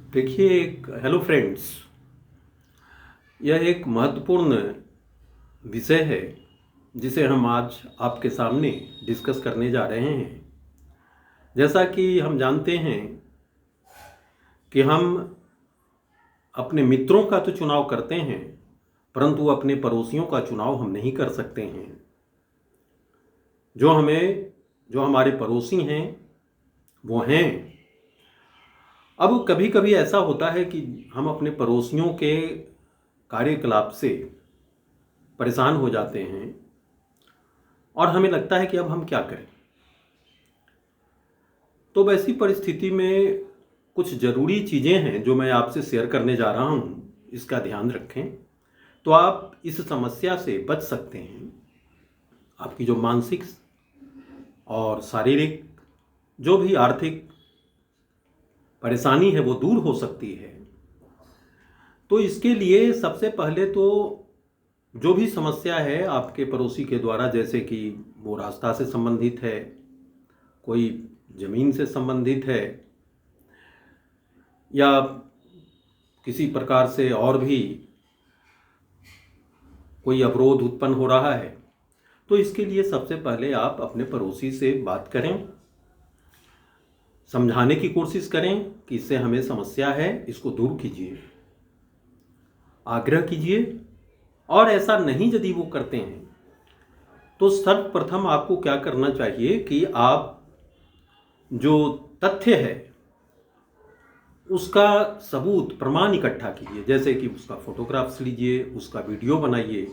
देखिए, hello friends. यह एक महत्वपूर्ण विषय है जिसे हम आज आपके सामने डिस्कस करने जा रहे हैं। जैसा कि हम जानते हैं कि हम अपने मित्रों का तो चुनाव करते हैं, परंतु अपने पड़ोसियों का चुनाव हम नहीं कर सकते हैं। जो हमारे पड़ोसी हैं वो हैं। अब कभी कभी ऐसा होता है कि हम अपने पड़ोसियों के कार्यकलाप से परेशान हो जाते हैं और हमें लगता है कि अब हम क्या करें। तो वैसी परिस्थिति में कुछ ज़रूरी चीज़ें हैं जो मैं आपसे शेयर करने जा रहा हूँ, इसका ध्यान रखें तो आप इस समस्या से बच सकते हैं। आपकी जो मानसिक और शारीरिक जो भी आर्थिक परेशानी है वो दूर हो सकती है। तो इसके लिए सबसे पहले तो जो भी समस्या है आपके पड़ोसी के द्वारा, जैसे कि वो रास्ता से संबंधित है, कोई ज़मीन से संबंधित है या किसी प्रकार से और भी कोई अवरोध उत्पन्न हो रहा है, तो इसके लिए सबसे पहले आप अपने पड़ोसी से बात करें, समझाने की कोशिश करें कि इससे हमें समस्या है, इसको दूर कीजिए, आग्रह कीजिए। और ऐसा नहीं यदि वो करते हैं तो सर्वप्रथम आपको क्या करना चाहिए कि आप जो तथ्य है उसका सबूत, प्रमाण इकट्ठा कीजिए। जैसे कि उसका फोटोग्राफ्स लीजिए, उसका वीडियो बनाइए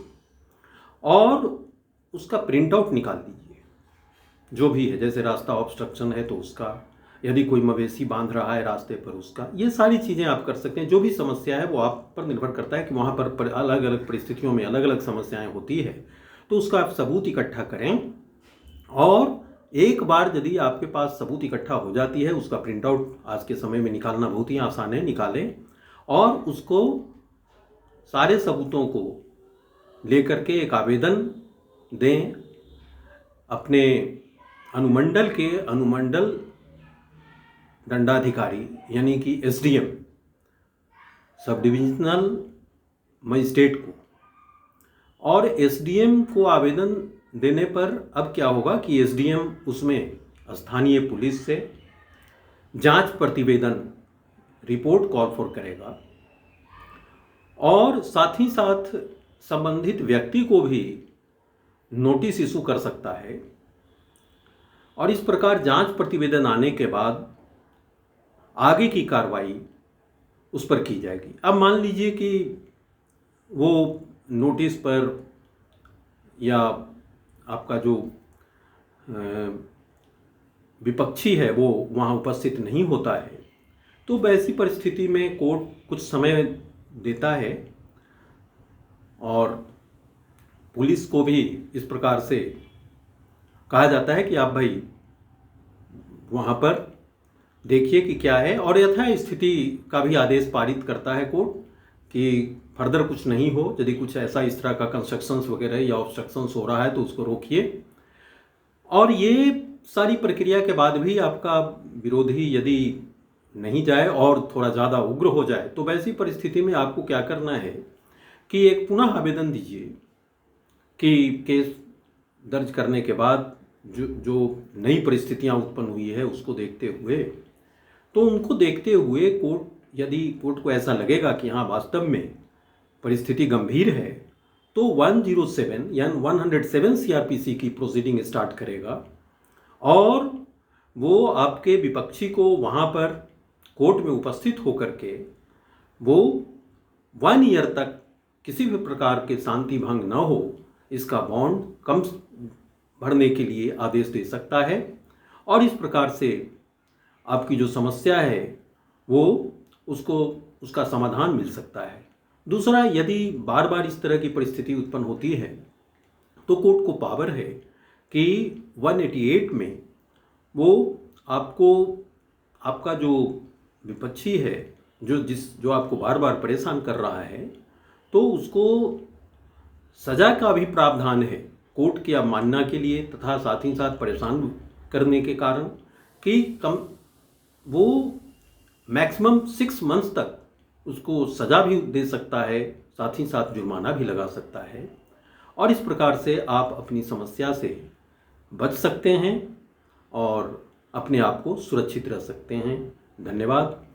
और उसका प्रिंट आउट निकाल दीजिए। जो भी है, जैसे रास्ता ऑब्स्ट्रक्शन है तो उसका, यदि कोई मवेशी बांध रहा है रास्ते पर उसका, ये सारी चीज़ें आप कर सकते हैं। जो भी समस्या है वो आप पर निर्भर करता है कि वहाँ पर अलग अलग परिस्थितियों में अलग अलग समस्याएं होती है, तो उसका आप सबूत इकट्ठा करें। और एक बार यदि आपके पास सबूत इकट्ठा हो जाती है, उसका प्रिंट आउट आज के समय में निकालना बहुत ही आसान है, निकालें और उसको सारे सबूतों को लेकर के एक आवेदन दें अपने अनुमंडल दंडाधिकारी यानी कि एसडीएम, सब डिविजनल मजिस्ट्रेट को। और एसडीएम को आवेदन देने पर अब क्या होगा कि एसडीएम उसमें स्थानीय पुलिस से जांच प्रतिवेदन रिपोर्ट कॉल फॉर करेगा और साथ ही साथ संबंधित व्यक्ति को भी नोटिस इशू कर सकता है। और इस प्रकार जांच प्रतिवेदन आने के बाद आगे की कार्रवाई उस पर की जाएगी। अब मान लीजिए कि वो नोटिस पर या आपका जो विपक्षी है वो वहाँ उपस्थित नहीं होता है, तो वैसी परिस्थिति में कोर्ट कुछ समय देता है और पुलिस को भी इस प्रकार से कहा जाता है कि आप भाई वहाँ पर देखिए कि क्या है, और यथा स्थिति का भी आदेश पारित करता है कोर्ट कि फर्दर कुछ नहीं हो। यदि कुछ ऐसा इस तरह का कंस्ट्रक्शंस वगैरह या ऑब्स्ट्रक्शंस हो रहा है तो उसको रोकिए। और ये सारी प्रक्रिया के बाद भी आपका विरोधी यदि नहीं जाए और थोड़ा ज़्यादा उग्र हो जाए, तो वैसी परिस्थिति में आपको क्या करना है कि एक पुनः आवेदन दीजिए कि केस दर्ज करने के बाद जो नई परिस्थितियां उत्पन्न हुई है उसको देखते हुए, तो उनको देखते हुए यदि कोर्ट को ऐसा लगेगा कि हाँ वास्तव में परिस्थिति गंभीर है, तो 107 यानी 107 सीआरपीसी की प्रोसीडिंग स्टार्ट करेगा और वो आपके विपक्षी को वहाँ पर कोर्ट में उपस्थित होकर के वो 1 ईयर तक किसी भी प्रकार के शांति भंग न हो इसका बॉन्ड कम भरने के लिए आदेश दे सकता है। और इस प्रकार से आपकी जो समस्या है वो उसका समाधान मिल सकता है। दूसरा, यदि बार बार इस तरह की परिस्थिति उत्पन्न होती है तो कोर्ट को पावर है कि 188 में वो आपका जो विपक्षी है, जो आपको बार बार परेशान कर रहा है, तो उसको सजा का भी प्रावधान है कोर्ट की अवमानना के लिए तथा साथ ही साथ परेशान करने के कारण कि वो मैक्सिमम 6 मंथ्स तक उसको सज़ा भी दे सकता है, साथ ही साथ जुर्माना भी लगा सकता है। और इस प्रकार से आप अपनी समस्या से बच सकते हैं और अपने आप को सुरक्षित रख सकते हैं। धन्यवाद।